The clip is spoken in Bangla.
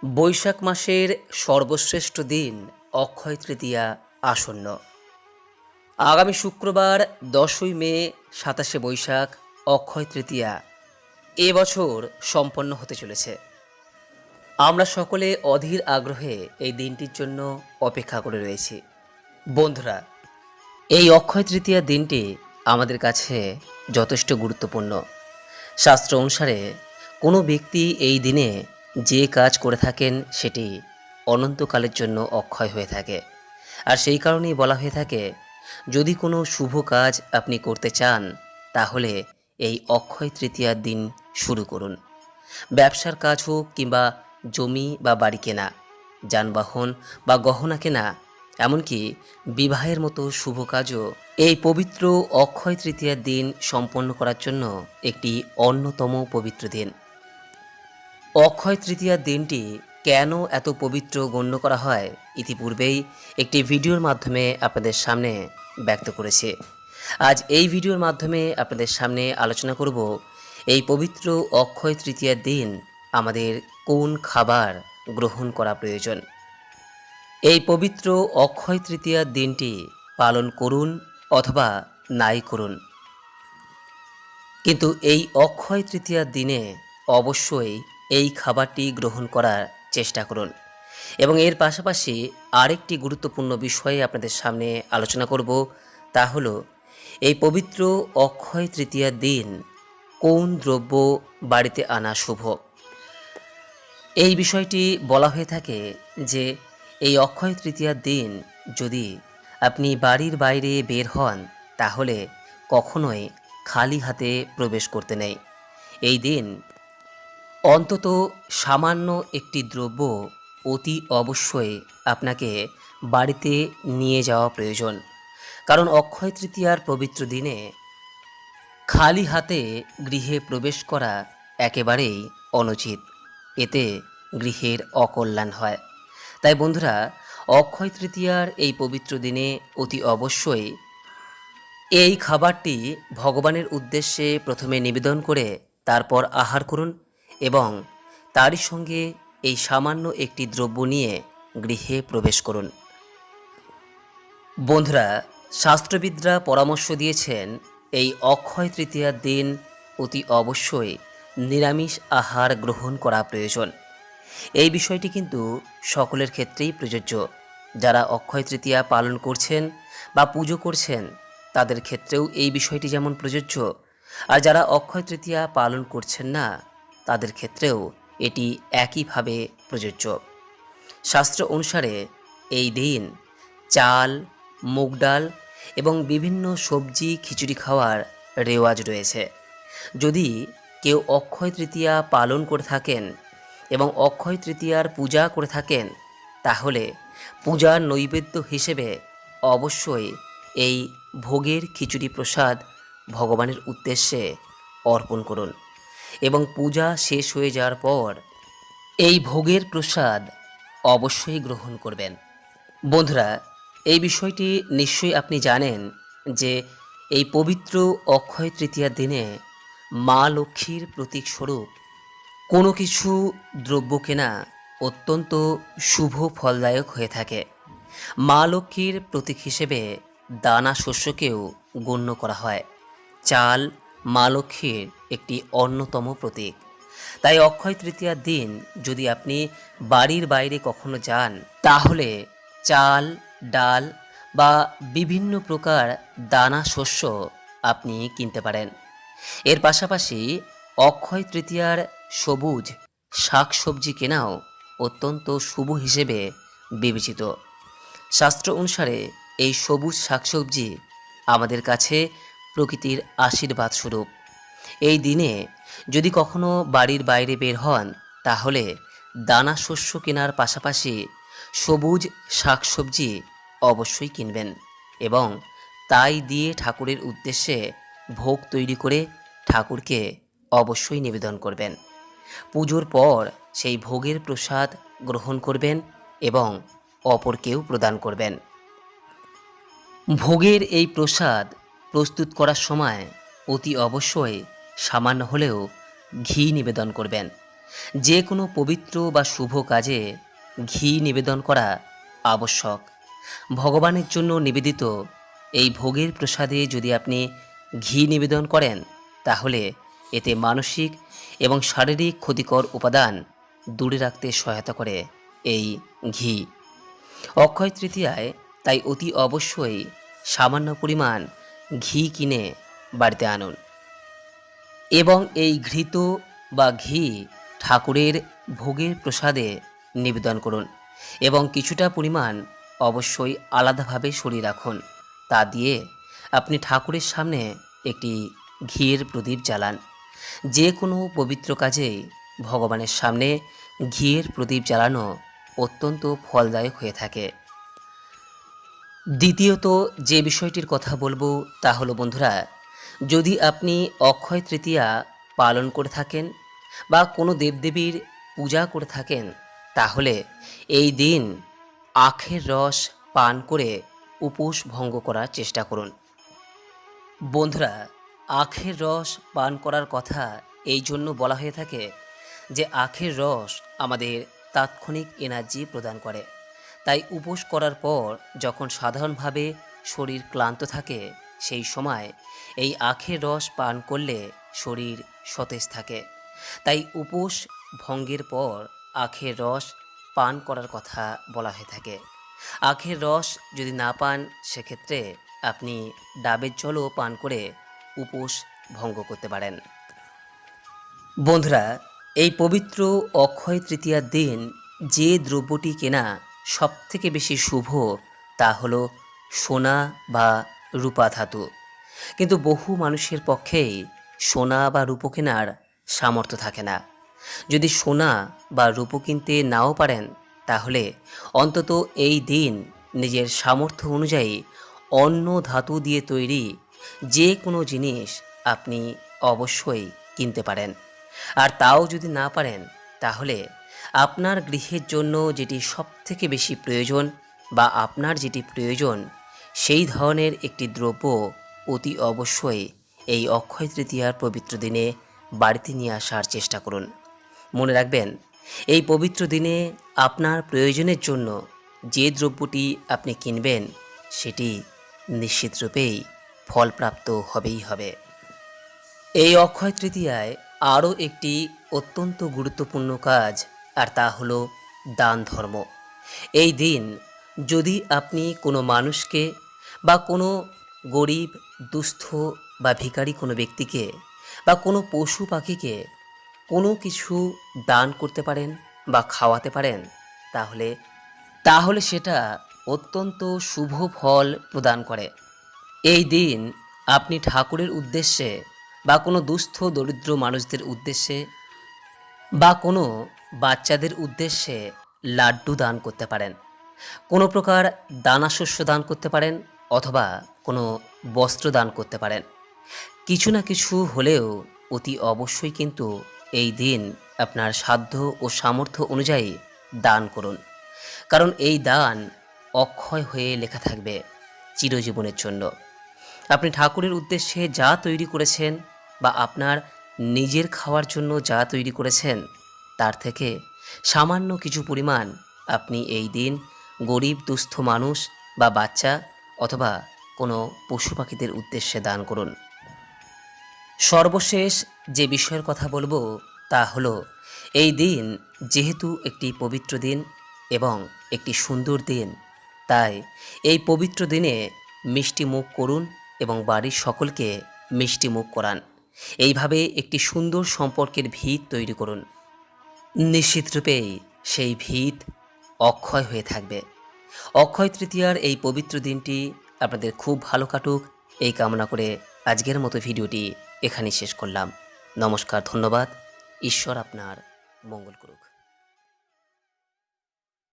বৈশাখ মাসের সর্বশ্রেষ্ঠ দিন অক্ষয় তৃতীয়া আসন্ন। আগামী শুক্রবার 10ই মে 27শে বৈশাখ অক্ষয় তৃতীয়া এবছর সম্পন্ন হতে চলেছে। আমরা সকলে অধীর আগ্রহে এই দিনটির জন্য অপেক্ষা করে রয়েছি। বন্ধুরা, এই অক্ষয় তৃতীয়া দিনটি আমাদের কাছে যথেষ্ট গুরুত্বপূর্ণ। শাস্ত্র অনুসারে কোনো ব্যক্তি এই দিনে যে কাজ করে থাকেন সেটি অনন্তকালের জন্য অক্ষয় হয়ে থাকে। আর সেই কারণেই বলা হয়ে থাকে, যদি কোনো শুভ কাজ আপনি করতে চান তাহলে এই অক্ষয় তৃতীয়ার দিন শুরু করুন। ব্যবসার কাজ হোক কিংবা জমি বা বাড়ি কেনা, যানবাহন বা গহনা কেনা, এমনকি বিবাহের মতো শুভ কাজও এই পবিত্র অক্ষয় তৃতীয়ার দিন সম্পন্ন করার জন্য একটি অন্যতম পবিত্র দিন। অক্ষয় তৃতীয়ার দিনটি কেন এত পবিত্র গণ্য করা হয় ইতিপূর্বেই একটি ভিডিওর মাধ্যমে আপনাদের সামনে ব্যক্ত করেছি। আজ এই ভিডিওর মাধ্যমে আপনাদের সামনে আলোচনা করব এই পবিত্র অক্ষয় তৃতীয়ার দিন আমাদের কোন খাবার গ্রহণ করা প্রয়োজন। এই পবিত্র অক্ষয় তৃতীয়ার দিনটি পালন করুন অথবা নাই করুন, কিন্তু এই অক্ষয় তৃতীয়ার দিনে অবশ্যই এই খাবারটি গ্রহণ করার চেষ্টা করুন। এবং এর পাশাপাশি আরেকটি গুরুত্বপূর্ণ বিষয়ে আপনাদের সামনে আলোচনা করব, তা হলো এই পবিত্র অক্ষয় তৃতীয়ার দিন কোন দ্রব্য বাড়িতে আনা শুভ। এই বিষয়টি বলা হয়ে থাকে যে এই অক্ষয় তৃতীয়ার দিন যদি আপনি বাড়ির বাইরে বের হন তাহলে কখনোই খালি হাতে প্রবেশ করতে নেই। এই দিন অন্তত সামান্য একটি দ্রব্য অতি অবশ্যই আপনাকে বাড়িতে নিয়ে যাওয়া প্রয়োজন। কারণ অক্ষয় তৃতীয়ার পবিত্র দিনে খালি হাতে গৃহে প্রবেশ করা একেবারেই অনুচিত। এতে গৃহের অকল্যাণ হয়। তাই বন্ধুরা, অক্ষয় তৃতীয়ার এই পবিত্র দিনে অতি অবশ্যই এই খাবারটি ভগবানের উদ্দেশ্যে প্রথমে নিবেদন করে তারপর আহার করুন এবং তারই সঙ্গে এই সামান্য একটি দ্রব্য নিয়ে গৃহে প্রবেশ করুন। বন্ধুরা, শাস্ত্রবিদরা পরামর্শ দিয়েছেন এই অক্ষয় তৃতীয়ার দিন অতি অবশ্যই নিরামিষ আহার গ্রহণ করা প্রয়োজন। এই বিষয়টি কিন্তু সকলের ক্ষেত্রেই প্রযোজ্য। যারা অক্ষয় তৃতীয়া পালন করছেন বা পুজো করছেন তাদের ক্ষেত্রেও এই বিষয়টি যেমন প্রযোজ্য, আর যারা অক্ষয় তৃতীয়া পালন করছেন না তাদের ক্ষেত্রেও এটি একইভাবে প্রযোজ্য। শাস্ত্র অনুসারে এই দিন চাল, মুগ ডাল এবং বিভিন্ন সবজি খিচুড়ি খাওয়ার রেওয়াজ রয়েছে। যদি কেউ অক্ষয় তৃতীয়া পালন করে থাকেন এবং অক্ষয় তৃতীয়ার পূজা করে থাকেন তাহলে পূজার নৈবেদ্য হিসেবে অবশ্যই এই ভোগের খিচুড়ি প্রসাদ ভগবানের উদ্দেশ্যে অর্পণ করুন এবং পূজা শেষ হয়ে যাওয়ার পর এই ভোগের প্রসাদ অবশ্যই গ্রহণ করবেন। বন্ধুরা, এই বিষয়টি নিশ্চয়ই আপনি জানেন যে এই পবিত্র অক্ষয় তৃতীয়ার দিনে মা লক্ষ্মীর প্রতীক স্বরূপ কোনো কিছু দ্রব্য কেনা অত্যন্ত শুভ ফলদায়ক হয়ে থাকে। মা লক্ষ্মীর প্রতীক হিসেবে দানা শস্যকেও গণ্য করা হয়। চাল মা লক্ষ্মীর একটি অন্যতম প্রতীক। তাই অক্ষয় তৃতীয়ার দিন যদি আপনি বাড়ির বাইরে কখনো যান তাহলে চাল, ডাল বা বিভিন্ন প্রকার দানা শস্য আপনি কিনতে পারেন। এর পাশাপাশি অক্ষয় তৃতীয়ার সবুজ শাকসবজি কেনাও অত্যন্ত শুভ হিসেবে বিবেচিত। শাস্ত্র অনুসারে এই সবুজ শাকসবজি আমাদের কাছে প্রকৃতির আশীর্বাদ স্বরূপ। এই দিনে যদি কখনো বাড়ির বাইরে বের হন তাহলে দানা শস্য কেনার পাশাপাশি সবুজ শাকসবজি অবশ্যই কিনবেন এবং তাই দিয়ে ঠাকুরের উদ্দেশ্যে ভোগ তৈরি করে ঠাকুরকে অবশ্যই নিবেদন করবেন। পুজোর পর সেই ভোগের প্রসাদ গ্রহণ করবেন এবং অপরকেও প্রদান করবেন। ভোগের এই প্রসাদ প্রস্তুত করার সময় অতি অবশ্যই সামান্য হলেও ঘি নিবেদন করবেন। যে কোনো পবিত্র বা শুভ কাজে ঘি নিবেদন করা আবশ্যক। ভগবানের জন্য নিবেদিত এই ভোগের প্রসাদে যদি আপনি ঘি নিবেদন করেন, তাহলে এতে মানসিক এবং শারীরিক ক্ষতিকর উপাদান দূরে রাখতে সহায়তা করে এই ঘি। অক্ষয় তৃতীয়ায় তাই অতি অবশ্যই সামান্য পরিমাণ ঘি কিনে বাড়িতে আনুন এবং এই ঘৃত বা ঘি ঠাকুরের ভোগের প্রসাদে নিবেদন করুন এবং কিছুটা পরিমাণ অবশ্যই আলাদাভাবে সরিয়ে রাখুন। তা দিয়ে আপনি ঠাকুরের সামনে একটি ঘিয়ের প্রদীপ জ্বালান। যে কোনো পবিত্র কাজেই ভগবানের সামনে ঘিয়ের প্রদীপ জ্বালানো অত্যন্ত ফলদায়ক হয়ে থাকে। দ্বিতীয়ত যে বিষয়টির কথা বলবো তা হলো বন্ধুরা, যদি আপনি অক্ষয় তৃতীয়া পালন করে থাকেন বা কোনো দেবদেবীর পূজা করে থাকেন, তাহলে এই দিন আখের রস পান করে উপোস ভঙ্গ করার চেষ্টা করুন। বন্ধুরা, আখের রস পান করার কথা এই জন্য বলা হয়ে থাকে যে আখের রস আমাদের তাৎক্ষণিক এনার্জি প্রদান করে। তাই উপোস করার পর যখন সাধারণভাবে শরীর ক্লান্ত থাকে, সেই সময় এই আখের রস পান করলে শরীর সতেজ থাকে। তাই উপোস ভঙ্গের পর আখের রস পান করার কথা বলা হয়ে থাকে। আখের রস যদি না পান, সেক্ষেত্রে আপনি ডাবের জলও পান করে উপোস ভঙ্গ করতে পারেন। বন্ধুরা, এই পবিত্র অক্ষয় তৃতীয়ার দিন যে দ্রব্যটি কেনা সবথেকে বেশি শুভ তা হলো সোনা বা রূপা ধাতু। কিন্তু বহু মানুষের পক্ষেই সোনা বা রূপো কেনার সামর্থ্য থাকে না। যদি সোনা বা রূপো কিনতে নাও পারেন, তাহলে অন্তত এই দিন নিজের সামর্থ্য অনুযায়ী অন্য ধাতু দিয়ে তৈরি যে কোনো জিনিস আপনি অবশ্যই কিনতে পারেন। আর তাও যদি না পারেন, তাহলে আপনার গৃহের জন্য যেটি সবথেকে বেশি প্রয়োজন বা আপনার যেটি প্রয়োজন, সেই ধরনের একটি দ্রব্য অতি অবশ্যই এই অক্ষয় তৃতীয়ার পবিত্র দিনে বাড়িতে নিয়ে আসার চেষ্টা করুন। মনে রাখবেন, এই পবিত্র দিনে আপনার প্রয়োজনের জন্য যে দ্রব্যটি আপনি কিনবেন, সেটি নিশ্চিতরূপেই ফলপ্রাপ্ত হবেই হবে। এই অক্ষয় তৃতীয়ায় আরও একটি অত্যন্ত গুরুত্বপূর্ণ কাজ, আর তা হলো দান ধর্ম। এই দিন যদি আপনি কোনো মানুষকে বা কোনো গরিব, দুস্থ বা ভিখারি কোনো ব্যক্তিকে বা কোনো পশু পাখিকে কোনো কিছু দান করতে পারেন বা খাওয়াতে পারেন, তাহলে তাহলে সেটা অত্যন্ত শুভ ফল প্রদান করে। এই দিন আপনি ঠাকুরের উদ্দেশ্যে বা কোনো দুস্থ দরিদ্র মানুষদের উদ্দেশ্যে বা কোনো বাচ্চাদের উদ্দেশ্যে লাড্ডু দান করতে পারেন, কোনো প্রকার দানাশস্য দান করতে পারেন, অথবা কোনো বস্ত্র দান করতে পারেন। কিছু না কিছু হলেও অতি অবশ্যই কিন্তু এই দিন আপনার সাধ্য ও সামর্থ্য অনুযায়ী দান করুন। কারণ এই দান অক্ষয় হয়ে লেখা থাকবে চিরজীবনের জন্য। আপনি ঠাকুরের উদ্দেশ্যে যা তৈরি করেছেন বা আপনার নিজের খাওয়ার জন্য যা তৈরি করেছেন, তার থেকে সামান্য কিছু পরিমাণ আপনি এই দিন গরিব দুস্থ মানুষ বা বাচ্চা অথবা কোনো পশু পাখিদের উদ্দেশ্যে দান করুন। সর্বশেষ যে বিষয়ের কথা বলবো তা হলো, এই দিন যেহেতু একটি পবিত্র দিন এবং একটি সুন্দর দিন, তাই এই পবিত্র দিনে মিষ্টি মুখ করুন এবং বাড়ির সকলকে মিষ্টি মুখ করান। এইভাবে একটি সুন্দর সম্পর্কের ভিত তৈরি করুন। নিশ্চিতরূপেই সেই ভিত অক্ষয় হয়ে থাকবে। অক্ষয় তৃতীয়ার এই পবিত্র দিনটি আপনাদের খুব ভালো কাটুক, এই কামনা করে আজকের মতো ভিডিওটি এখানেই শেষ করলাম। নমস্কার, ধন্যবাদ। ঈশ্বর আপনার মঙ্গল করুক।